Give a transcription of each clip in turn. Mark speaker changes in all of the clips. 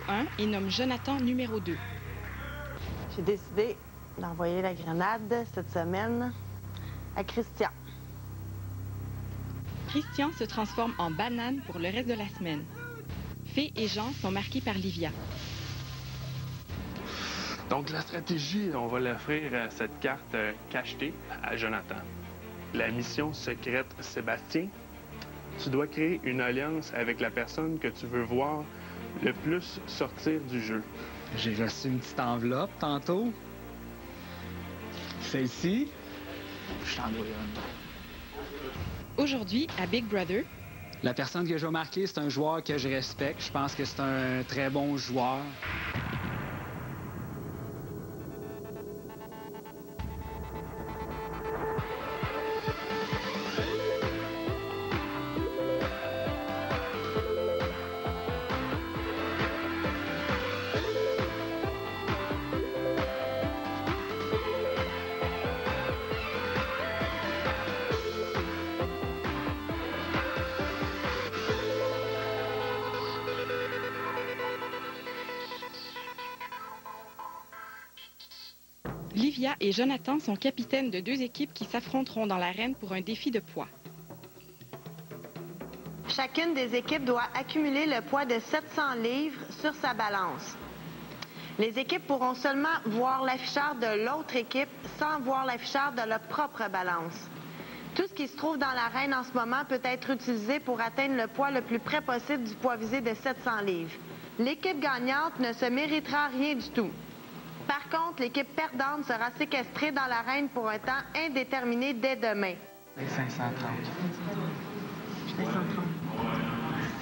Speaker 1: 1 et nomme Jonathan numéro 2.
Speaker 2: J'ai décidé d'envoyer la grenade cette semaine à Christian.
Speaker 1: Christian se transforme en banane pour le reste de la semaine. Fée et Jean sont marqués par Livia.
Speaker 3: Donc la stratégie, on va l'offrir cette carte cachetée à Jonathan. La mission secrète Sébastien, tu dois créer une alliance avec la personne que tu veux voir le plus sortir du jeu.
Speaker 4: J'ai reçu une petite enveloppe tantôt. Celle-ci, je t'en dois une.
Speaker 1: Aujourd'hui, à Big Brother,
Speaker 4: La personne que je vais marquer, c'est un joueur que je respecte. Je pense que c'est un très bon joueur.
Speaker 1: Livia et Jonathan sont capitaines de deux équipes qui s'affronteront dans l'arène pour un défi de poids.
Speaker 2: Chacune des équipes doit accumuler le poids de 700 livres sur sa balance. Les équipes pourront seulement voir l'afficheur de l'autre équipe sans voir l'afficheur de leur propre balance. Tout ce qui se trouve dans l'arène en ce moment peut être utilisé pour atteindre le poids le plus près possible du poids visé de 700 livres. L'équipe gagnante ne se méritera rien du tout. Par contre, l'équipe perdante sera séquestrée dans l'arène pour un temps indéterminé dès demain.
Speaker 4: 530.
Speaker 2: 530.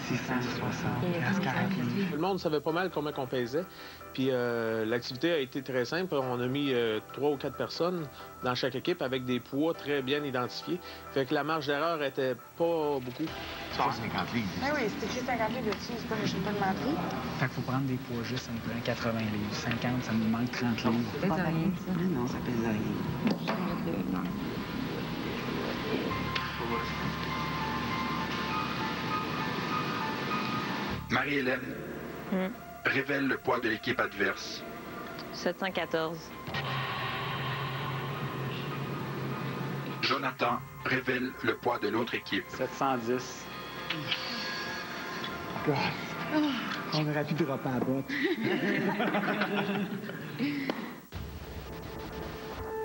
Speaker 4: 660. Il reste 40 livres.
Speaker 5: Tout le monde savait pas mal combien on pesait. Puis l'activité a été très simple. On a mis 3 ou 4 personnes dans chaque équipe avec des poids très bien identifiés. Fait que la marge d'erreur était pas beaucoup.
Speaker 6: 150 livres.
Speaker 7: Ah oui, c'est écrit 50 livres dessus, c'est pas je peux pas mentir.
Speaker 4: Fait qu'il faut prendre des poids juste, ça nous prend 80 livres. 50, ça nous manque 30 livres.
Speaker 7: Ça pèse rien, ça.
Speaker 6: Non, ça pèse rien.
Speaker 8: Marie-Hélène, révèle le poids de l'équipe adverse.
Speaker 9: 714.
Speaker 8: Jonathan, révèle le poids de l'autre équipe.
Speaker 4: 710. God. On aurait pu dropper à la botte.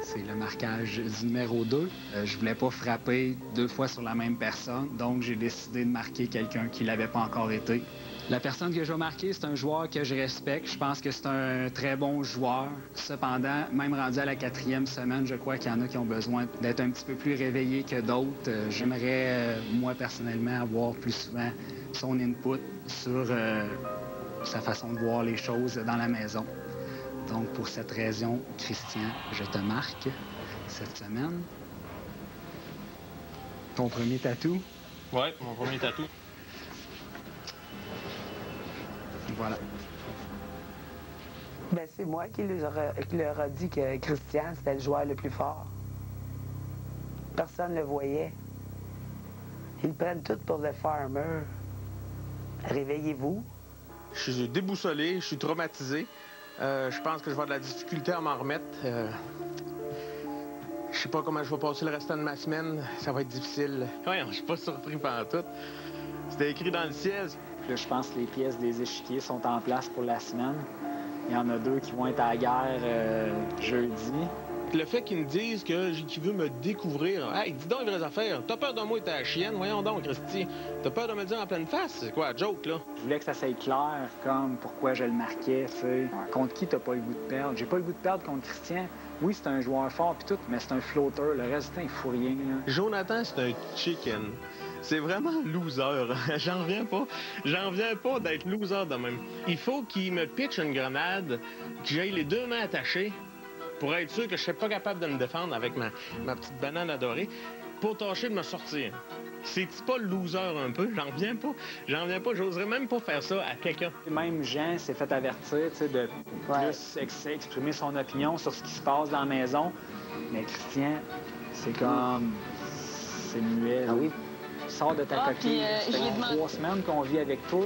Speaker 4: C'est le marquage du numéro 2. Je voulais pas frapper 2 fois sur la même personne, donc j'ai décidé de marquer quelqu'un qui l'avait pas encore été. La personne que je vais marquer, c'est un joueur que je respecte. Je pense que c'est un très bon joueur. Cependant, même rendu à la 4e semaine, je crois qu'il y en a qui ont besoin d'être un petit peu plus réveillés que d'autres. J'aimerais, moi, personnellement, avoir plus souvent son input sur sa façon de voir les choses dans la maison. Donc, pour cette raison, Christian, je te marque cette semaine. Ton premier tatou?
Speaker 3: Ouais, mon premier tatou.
Speaker 4: Voilà.
Speaker 7: Ben, c'est moi qui leur a dit que Christian, c'était le joueur le plus fort. Personne ne le voyait. Ils prennent tout pour le farmer. Réveillez-vous.
Speaker 5: Je suis déboussolé, je suis traumatisé. Je pense que je vais avoir de la difficulté à m'en remettre. Je sais pas comment je vais passer le restant de ma semaine. Ça va être difficile. Ouais, je suis pas surpris pendant tout. C'était écrit dans le ciel.
Speaker 4: Là, je pense que les pièces des échiquiers sont en place pour la semaine. Il y en a 2 qui vont être à la guerre jeudi.
Speaker 5: Le fait qu'ils me disent qu'ils veulent me découvrir. Hey, dis donc les vraies affaires. T'as peur de moi et ta chienne? Voyons donc, Christy. T'as peur de me le dire en pleine face? C'est quoi, joke, là?
Speaker 4: Je voulais que ça soit clair, comme pourquoi je le marquais, tu sais. Contre qui t'as pas le goût de perdre? J'ai pas le goût de perdre contre Christian. Oui, c'est un joueur fort pis tout, mais c'est un flotteur. Le reste du temps, il faut rien, là.
Speaker 5: Jonathan, c'est un chicken. C'est vraiment loser. J'en reviens pas. J'en reviens pas d'être loser de même. Il faut qu'il me pitche une grenade, que j'aille les 2 mains attachées pour être sûr que je serais pas capable de me défendre avec ma petite banane adorée pour tâcher de me sortir. C'est-tu pas le loser un peu? J'en reviens pas. J'en reviens pas. J'oserais même pas faire ça à quelqu'un.
Speaker 4: Même Jean s'est fait avertir, tu sais, de plus exprimer son opinion sur ce qui se passe dans la maison. Mais Christian, c'est comme... c'est muet.
Speaker 7: Ah oui?
Speaker 4: Sors de ta coquille. Ça fait 3 semaines qu'on vit avec toi.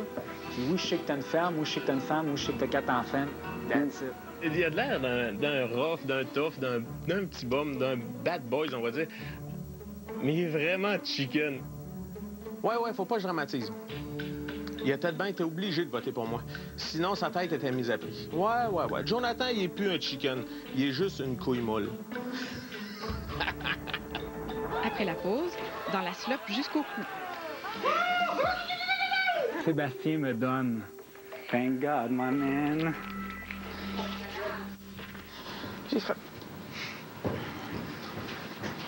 Speaker 4: Puis oui, je sais que t'as une ferme, oui, je sais que t'as une femme, oui, je sais que t'as 4 enfants. That's it.
Speaker 5: Il y a de l'air d'un rough, d'un tough, d'un petit bum, d'un bad boys, on va dire. Mais il est vraiment chicken. Ouais, faut pas que je dramatise. Il a peut-être bien été obligé de voter pour moi. Sinon, sa tête était mise à prix. Ouais. Jonathan, il est plus un chicken. Il est juste une couille molle.
Speaker 1: Après la pause, dans la slope jusqu'au cou.
Speaker 4: Sébastien me donne. Thank God, my man.
Speaker 6: J'ai fait.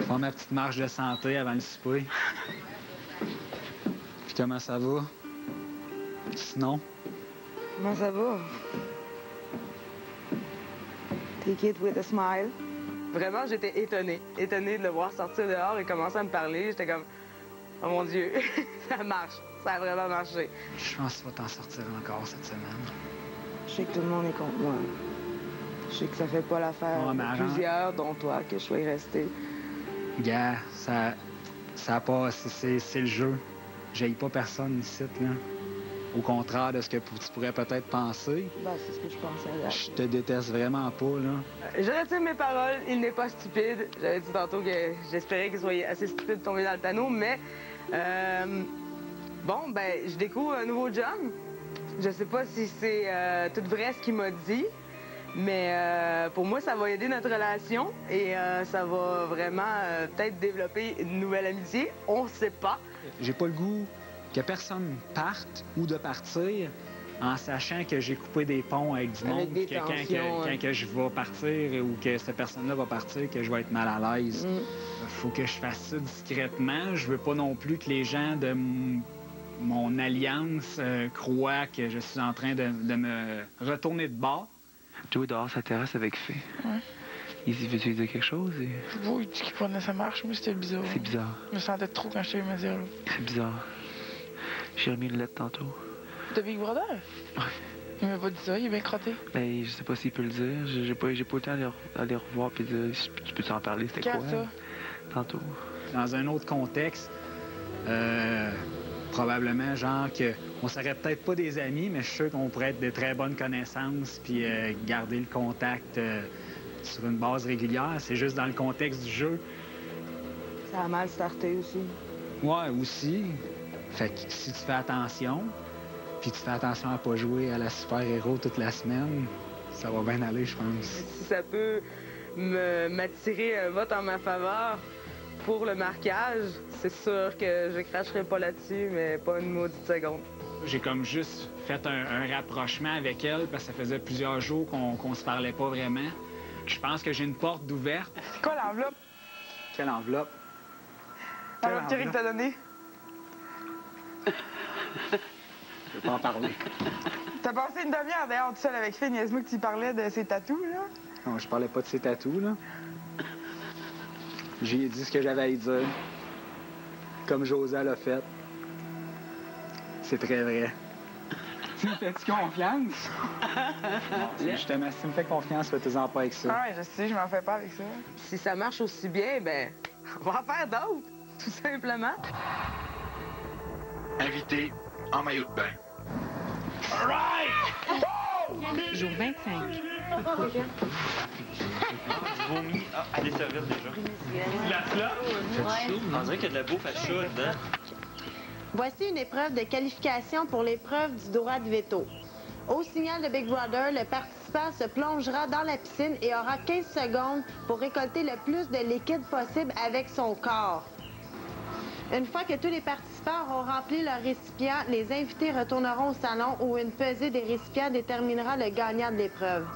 Speaker 4: Faire ma petite marche de santé avant le souper. Puis comment ça va? Sinon?
Speaker 6: Comment ça va? Take it with a smile. Vraiment, j'étais étonnée de le voir sortir dehors et commencer à me parler. J'étais comme, oh mon Dieu, ça marche, ça a vraiment marché.
Speaker 4: Je pense que tu vas t'en sortir encore cette semaine.
Speaker 6: Je sais que tout le monde est contre moi. Je sais que ça fait pas l'affaire de plusieurs, dont toi, que je sois resté.
Speaker 4: Gars, ça passe, c'est le jeu. J'haïs pas personne ici, là. Au contraire de ce que tu pourrais peut-être penser.
Speaker 6: Ben, c'est ce que je pensais.
Speaker 4: Je te déteste vraiment pas, là.
Speaker 6: Je retire mes paroles, il n'est pas stupide. J'avais dit tantôt que j'espérais qu'il soit assez stupide de tomber dans le panneau, mais... bon, ben, je découvre un nouveau job. Je sais pas si c'est tout vrai ce qu'il m'a dit, mais pour moi, ça va aider notre relation et ça va vraiment peut-être développer une nouvelle amitié. On sait pas.
Speaker 4: J'ai pas le goût que personne parte ou de partir en sachant que j'ai coupé des ponts avec du monde,
Speaker 6: des
Speaker 4: que
Speaker 6: tensions,
Speaker 4: quand que je vais partir ou que cette personne-là va partir, que je vais être mal à l'aise. Faut que je fasse ça discrètement. Je veux pas non plus que les gens de mon alliance croient que je suis en train de me retourner de bord.
Speaker 10: Joey dehors sa terrasse avec Fé.
Speaker 11: Ouais.
Speaker 10: Il dit, veux-tu lui dire quelque chose? Et...
Speaker 11: Bon, il dit qu'il prenait sa marche, mais c'était bizarre.
Speaker 10: C'est bizarre.
Speaker 11: Je me sentais trop quand je t'ai vu me dire.
Speaker 10: C'est bizarre. J'ai remis une lettre tantôt.
Speaker 11: De Big Brother?
Speaker 10: Ouais.
Speaker 11: Il m'a pas dit ça, il est bien crotté.
Speaker 10: Ben, je sais pas s'il peut le dire. J'ai pas eu le temps d'aller revoir puis de dire, tu peux t'en parler, c'était quoi?
Speaker 11: Ça?
Speaker 10: Tantôt.
Speaker 4: Dans un autre contexte, probablement, genre, qu'on serait peut-être pas des amis, mais je suis sûr qu'on pourrait être de très bonnes connaissances puis garder le contact sur une base régulière. C'est juste dans le contexte du jeu.
Speaker 6: Ça a mal starté aussi.
Speaker 4: Ouais, aussi. Fait que si tu fais attention, puis tu fais attention à pas jouer à la super-héros toute la semaine, ça va bien aller, je pense.
Speaker 6: Si ça peut m'attirer un vote en ma faveur pour le marquage, c'est sûr que je cracherai pas là-dessus, mais pas une maudite seconde.
Speaker 4: J'ai comme juste fait un rapprochement avec elle parce que ça faisait plusieurs jours qu'on se parlait pas vraiment. Je pense que j'ai une porte d'ouverte.
Speaker 11: C'est quoi l'enveloppe?
Speaker 4: Quelle enveloppe?
Speaker 11: L'enveloppe qu'Éric t'a donnée?
Speaker 4: Je vais pas en parler.
Speaker 11: T'as passé une demi-heure dehors tout seul avec Finn, niaise-moi que tu parlais de ses tatous, là?
Speaker 4: Non, je parlais pas de ses tatous, là. J'ai dit ce que j'avais à y dire. Comme Josa l'a fait. C'est très vrai. Tu me fais-tu confiance? Non, justement, si tu me fais confiance, fais-en pas avec ça.
Speaker 11: Ah ouais, je sais, je m'en fais pas avec ça.
Speaker 6: Si ça marche aussi bien, ben, on va en faire d'autres, tout simplement.
Speaker 8: Invité en maillot de bain. All right!
Speaker 1: Jour 25.
Speaker 12: Vomi. Ah, elle est serviette déjà. La flotte? On dirait qu'il y a de la bouffe à chaud dedans.
Speaker 2: Voici une épreuve de qualification pour l'épreuve du droit de veto. Au signal de Big Brother, le participant se plongera dans la piscine et aura 15 secondes pour récolter le plus de liquide possible avec son corps. Une fois que tous les participants auront rempli leur récipient, les invités retourneront au salon où une pesée des récipients déterminera le gagnant de l'épreuve.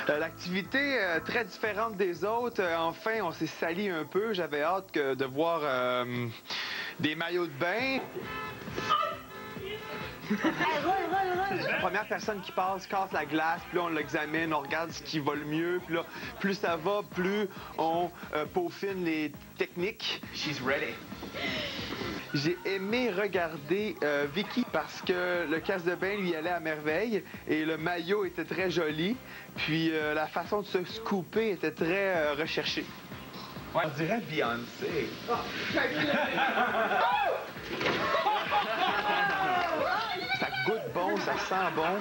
Speaker 13: L'activité très différente des autres. Enfin, on s'est sali un peu. J'avais hâte de voir des maillots de bain. La première personne qui passe casse la glace, puis là on l'examine, on regarde ce qui va le mieux, puis là plus ça va, plus on peaufine les techniques.
Speaker 8: She's ready.
Speaker 13: J'ai aimé regarder Vicky parce que le casse de bain lui allait à merveille et le maillot était très joli, puis la façon de se scooper était très recherchée.
Speaker 8: Ouais, on dirait Beyoncé.
Speaker 13: Ça goûte bon, ça sent bon.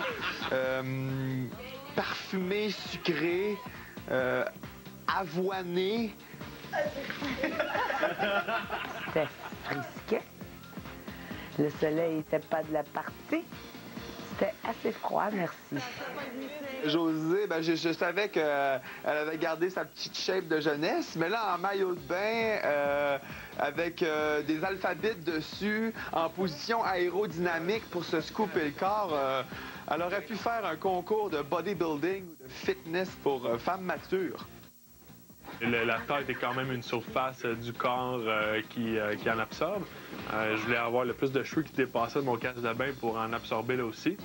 Speaker 13: Parfumé, sucré, avoiné.
Speaker 7: C'était frisquet. Le soleil n'était pas de la partie. C'était assez froid, merci.
Speaker 13: Josée, ben, je savais qu'elle avait gardé sa petite shape de jeunesse, mais là, en maillot de bain, avec des alphabets dessus, en position aérodynamique pour se scooper le corps, elle aurait pu faire un concours de bodybuilding ou de fitness pour femmes matures.
Speaker 3: La tête est quand même une surface du corps qui en absorbe. Je voulais avoir le plus de cheveux qui dépassaient de mon casque de bain pour en absorber là aussi.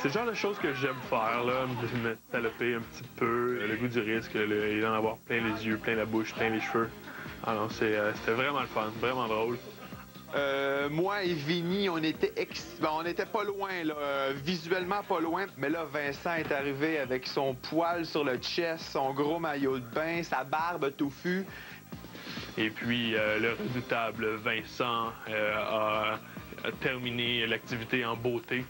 Speaker 3: C'est le genre de choses que j'aime faire, là, me saloper un petit peu, le goût du risque, et d'en avoir plein les yeux, plein la bouche, plein les cheveux. Alors c'était vraiment le fun, vraiment drôle.
Speaker 13: Moi et Vinny, on était pas loin, là, visuellement pas loin. Mais là, Vincent est arrivé avec son poil sur le chest, son gros maillot de bain, sa barbe touffue.
Speaker 3: Et puis, le redoutable Vincent a terminé l'activité en beauté.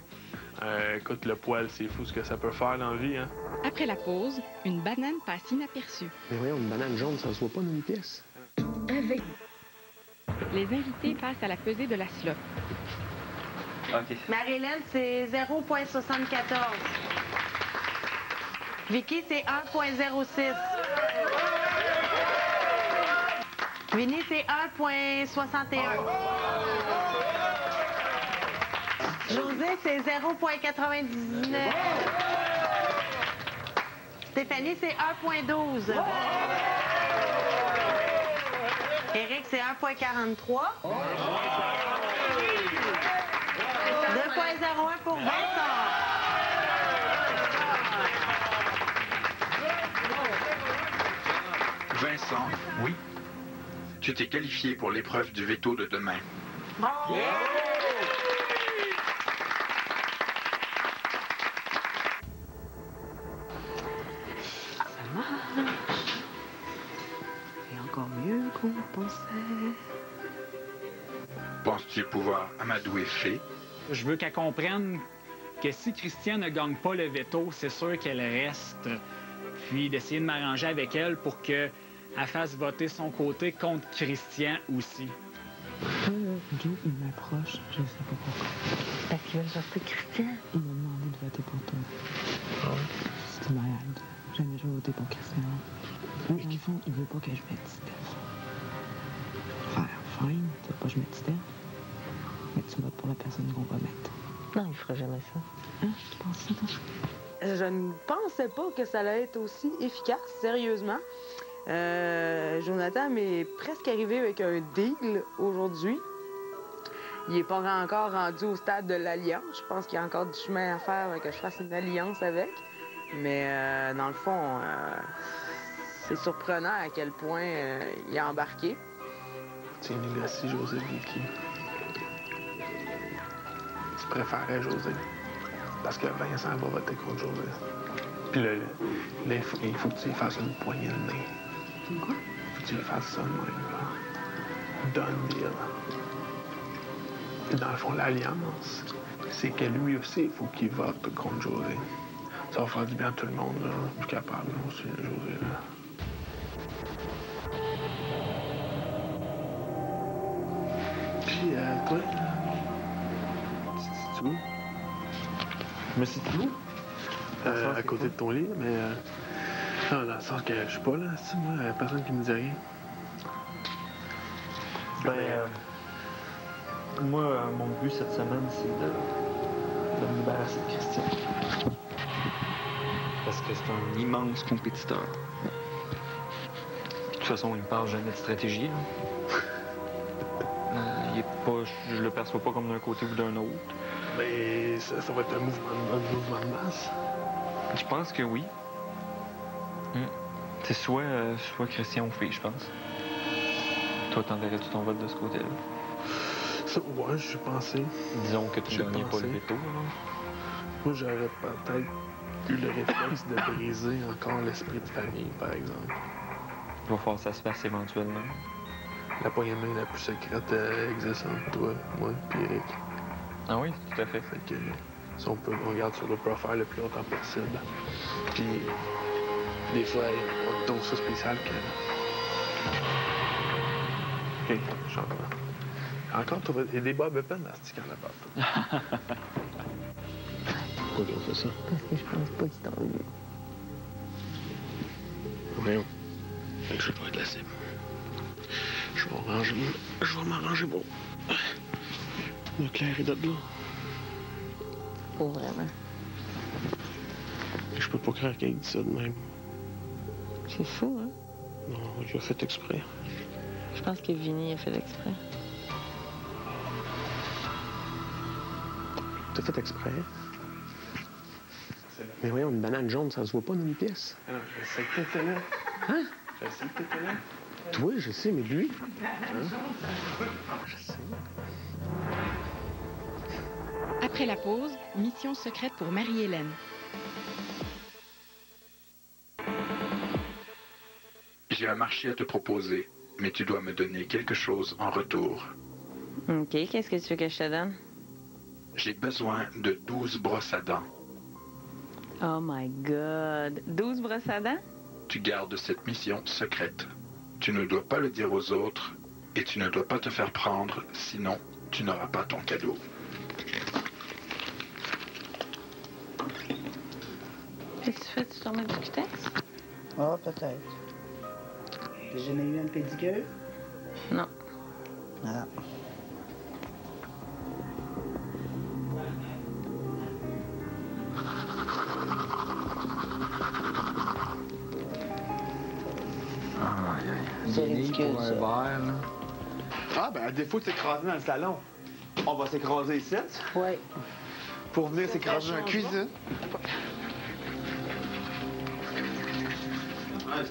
Speaker 3: Écoute, le poil, c'est fou ce que ça peut faire dans la vie, hein?
Speaker 1: Après la pause, une banane passe inaperçue.
Speaker 14: Mais voyons, une banane jaune, ça se voit pas dans une pièce.
Speaker 1: Avec... Les invités passent à la pesée de la slop.
Speaker 12: OK.
Speaker 2: Marie-Hélène, c'est 0,74. Vicky, c'est 1,06. Vinny, c'est 1,61. José, c'est 0,99. Stéphanie, c'est 1,12. Éric, c'est 1,43. 2,01 pour Vincent.
Speaker 8: Vincent, oui. Tu t'es qualifié pour l'épreuve du veto de demain.
Speaker 7: Ça marche. C'est encore mieux qu'on pensait.
Speaker 8: Penses-tu pouvoir amadouer Fée?
Speaker 4: Je veux qu'elle comprenne que si Christian ne gagne pas le veto, c'est sûr qu'elle reste. Puis d'essayer de m'arranger avec elle pour qu'elle fasse voter son côté contre Christian aussi.
Speaker 15: Joe, il m'approche, je sais pas pourquoi.
Speaker 7: Parce qu'il veut sortir Christian.
Speaker 15: Il m'a demandé de voter pour toi. C'est malade. Jamais je vais voter pour Christian. Mais dans le fond, il veut pas que je mette Steph. Fine, tu veux pas que je mette Steph. Mais tu votes pour la personne qu'on va mettre.
Speaker 7: Non, il fera jamais ça.
Speaker 15: Hein? Tu penses ça, toi?
Speaker 6: Je ne pensais pas que ça allait être aussi efficace, sérieusement. Jonathan m'est presque arrivé avec un deal aujourd'hui. Il n'est pas encore rendu au stade de l'alliance. Je pense qu'il y a encore du chemin à faire que je fasse une alliance avec. Mais dans le fond, c'est surprenant à quel point il a embarqué.
Speaker 3: Tu négocies José Vicky. Tu préférais José. Parce que Vincent va voter contre José. Puis là, il faut que tu lui fasses une poignée de nez.
Speaker 15: Quoi?
Speaker 3: Faut que tu lui fasses ça de même, là. Done deal. Puis dans le fond, l'alliance, c'est que lui aussi, il faut qu'il vote contre José. Ça va faire du bien à tout le monde, là. Je suis capable, là, aussi, José, là. Puis, toi, c'est où?
Speaker 10: Je me situe où?
Speaker 3: À côté de ton lit, mais... non, dans le sens que je suis pas là, c'est moi, personne qui me dit rien.
Speaker 10: Moi, mon but cette semaine, c'est de me débarrasser de Christian. Parce que c'est un immense compétiteur. Puis, de toute façon, il me parle jamais de stratégie, là. Il est pas, je le perçois pas comme d'un côté ou d'un autre.
Speaker 3: Mais ça va être un mouvement de masse.
Speaker 10: Je pense que oui. C'est soit Christian ou Fée, je pense. Toi, t'enverrais-tu ton vote de ce côté-là?
Speaker 3: Ça, ouais, j'y ai pensé.
Speaker 10: Disons que tu gagnais pas le veto, là.
Speaker 3: Moi, j'aurais peut-être eu le réflexe de briser encore l'esprit de famille, par exemple.
Speaker 10: Il va falloir que ça se fasse éventuellement.
Speaker 3: la poignée de main la plus secrète existe entre toi, moi puis Eric.
Speaker 10: Ah oui, tout à fait.
Speaker 3: Fait que si on garde sur le profile le plus longtemps possible. Puis des fois, on tombe ça spécial que... OK, je suis encore trouvé des Bob Pen dans ce sticker là-bas.
Speaker 14: Pourquoi ils ont fait ça?
Speaker 7: Parce que je pense pas qu'ils t'ont vu.
Speaker 14: Voyons. Fait que je vais pas être la cible. Je vais m'arranger pour... me clairer de là.
Speaker 7: Pas vraiment.
Speaker 14: Je peux pas croire qu'il dit ça de même.
Speaker 7: C'est fou, hein?
Speaker 14: Non, il a fait exprès.
Speaker 7: Je pense que Vinny a fait exprès.
Speaker 14: T'as fait exprès? Mais voyons, une banane jaune, ça se voit pas dans une pièce.
Speaker 3: Ah non, je sais que t'étais là.
Speaker 14: Hein?
Speaker 3: Je sais que t'étais là.
Speaker 14: Toi, je sais, mais lui?
Speaker 3: Je sais.
Speaker 1: Après la pause, mission secrète pour Marie-Hélène.
Speaker 8: J'ai un marché à te proposer, mais tu dois me donner quelque chose en retour.
Speaker 9: OK, qu'est-ce que tu veux que je te donne?
Speaker 8: J'ai besoin de 12 brosses à dents.
Speaker 9: Oh my God! 12 brosses à dents?
Speaker 8: Tu gardes cette mission secrète. Tu ne dois pas le dire aux autres et tu ne dois pas te faire prendre, sinon tu n'auras pas ton cadeau.
Speaker 9: Qu'est-ce que tu fais? Tu te remets du cutex?
Speaker 15: Ah, peut-être. T'as jamais eu un pédicure?
Speaker 9: Non.
Speaker 15: Ah.
Speaker 4: C'est ridicule, pour un verre, là.
Speaker 13: Ah, ben, à défaut de s'écraser dans le salon, on va s'écraser ici.
Speaker 15: Oui.
Speaker 13: Pour venir s'écraser dans la cuisine.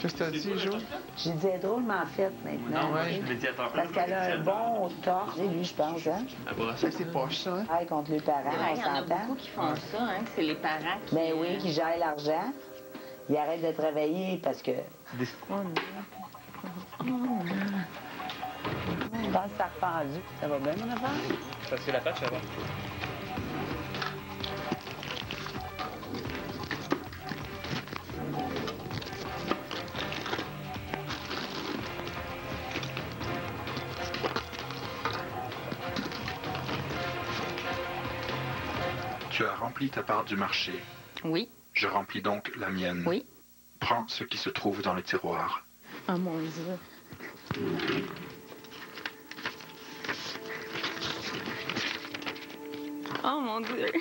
Speaker 13: Qu'est-ce que t'as dit, Jo?
Speaker 7: J'ai dit, elle est drôlement faite maintenant.
Speaker 12: Non, ouais, je l'ai dit à ton
Speaker 7: Parce qu'elle a un bon torse, lui, je pense, hein?
Speaker 13: Ça, c'est poche, ça, hein?
Speaker 7: Ouais, contre les parents, on
Speaker 9: Il y en a
Speaker 7: s'entend.
Speaker 9: beaucoup qui font ça, hein, que c'est les parents qui...
Speaker 7: Ben oui, qui gèrent l'argent. Ils arrêtent de travailler parce que... Je pense que ça a rependu. Ça va bien, mon affaire?
Speaker 12: Parce que la pâte, ça va.
Speaker 8: Tu as rempli ta part du marché.
Speaker 9: Oui.
Speaker 8: Je remplis donc la mienne.
Speaker 9: Oui.
Speaker 8: Prends ce qui se trouve dans le tiroir.
Speaker 9: Oh mon Dieu. Oh mon Dieu.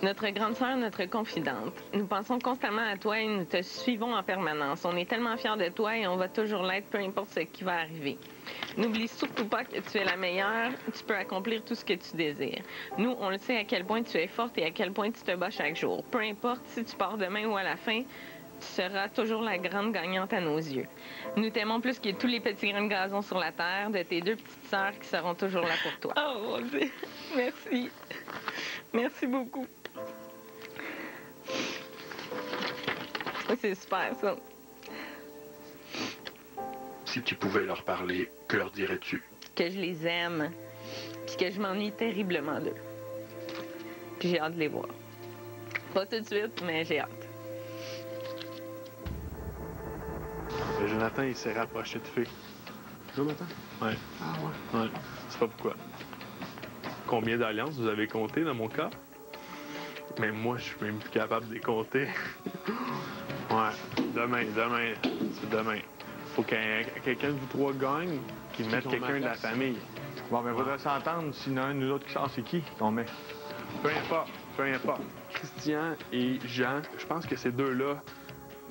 Speaker 9: Notre grande sœur, notre confidente. Nous pensons constamment à toi et nous te suivons en permanence. On est tellement fiers de toi et on va toujours l'être, peu importe ce qui va arriver. N'oublie surtout pas que tu es la meilleure, tu peux accomplir tout ce que tu désires. Nous, on le sait à quel point tu es forte et à quel point tu te bats chaque jour. Peu importe si tu pars demain ou à la fin, tu seras toujours la grande gagnante à nos yeux. Nous t'aimons plus que tous les petits grains de gazon sur la terre, de tes deux petites sœurs qui seront toujours là pour toi. Oh mon Dieu, merci. Merci beaucoup. C'est super, ça.
Speaker 8: Si tu pouvais leur parler, que leur dirais-tu?
Speaker 9: Que je les aime, puis que je m'ennuie terriblement d'eux. Puis j'ai hâte de les voir. Pas tout de suite, mais j'ai hâte.
Speaker 3: Jonathan, il s'est rapproché de Fée.
Speaker 14: Jonathan?
Speaker 3: Ouais.
Speaker 14: Ah ouais?
Speaker 3: Ouais. C'est pas pourquoi. Combien d'alliances vous avez compté dans mon cas? Mais moi, je suis même plus capable de les compter. Ouais. Demain. C'est demain. Faut que quelqu'un de vous trois gagne, qu'il mette quelqu'un de la famille.
Speaker 5: Bon, ben, faudrait s'entendre. S'il y en a un ou l'autre qui sort, c'est qui qu'on met?
Speaker 3: Peu importe. Christian et Jean, je pense que ces deux-là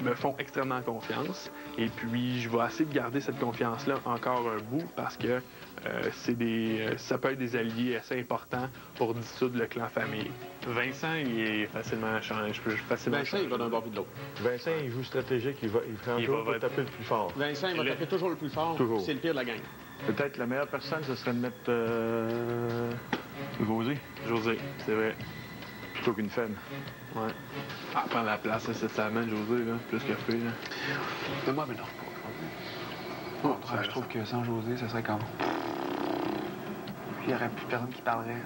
Speaker 3: me font extrêmement confiance. Et puis, je vais essayer de garder cette confiance-là encore un bout parce que ça peut être des alliés assez importants pour dissoudre le clan famille. Vincent, il est facilement change.
Speaker 14: Vincent, il va d'un bord puis de l'autre.
Speaker 5: Vincent, il joue stratégique, il va taper le plus fort.
Speaker 14: Vincent, il va taper toujours le plus fort.
Speaker 5: Toujours.
Speaker 14: C'est le pire de la gang.
Speaker 5: Peut-être la meilleure personne, ce serait de mettre José.
Speaker 3: José, c'est vrai.
Speaker 16: Plutôt qu'une femme.
Speaker 3: Ouais. Ah, prendre la place, là, ça amène José, là, plus que Fé, là.
Speaker 13: Donne-moi un repas.
Speaker 16: Oh, je trouve que sans José, ça serait comme...
Speaker 17: Il n'y aurait plus personne qui parlerait.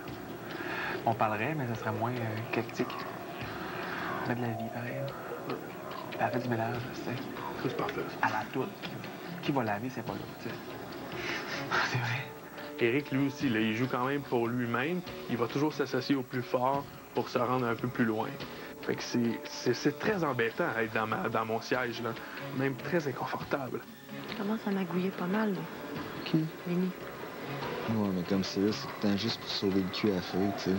Speaker 17: On parlerait, mais ça serait moins cryptique. On fait de la vie, pareil. Puis elle fait du ménage, tu sais.
Speaker 3: C'est parfait.
Speaker 17: À la toute. Qui va laver, c'est pas là, tu sais. C'est vrai.
Speaker 3: Éric, lui aussi, là, il joue quand même pour lui-même. Il va toujours s'associer au plus fort pour se rendre un peu plus loin. Fait que c'est très embêtant à être dans mon siège, là. Même très inconfortable.
Speaker 2: Tu commences à magouiller pas mal, là.
Speaker 18: Qui?
Speaker 2: Lénie.
Speaker 18: Ouais, mais comme c'est là, c'est tout le temps juste pour sauver le cul à feu, tu sais.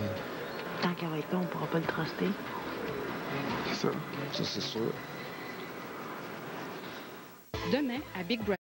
Speaker 2: Tant qu'elle va être là, on pourra pas le truster.
Speaker 18: C'est ça. Ça, c'est sûr.
Speaker 1: Demain, à Big Brother.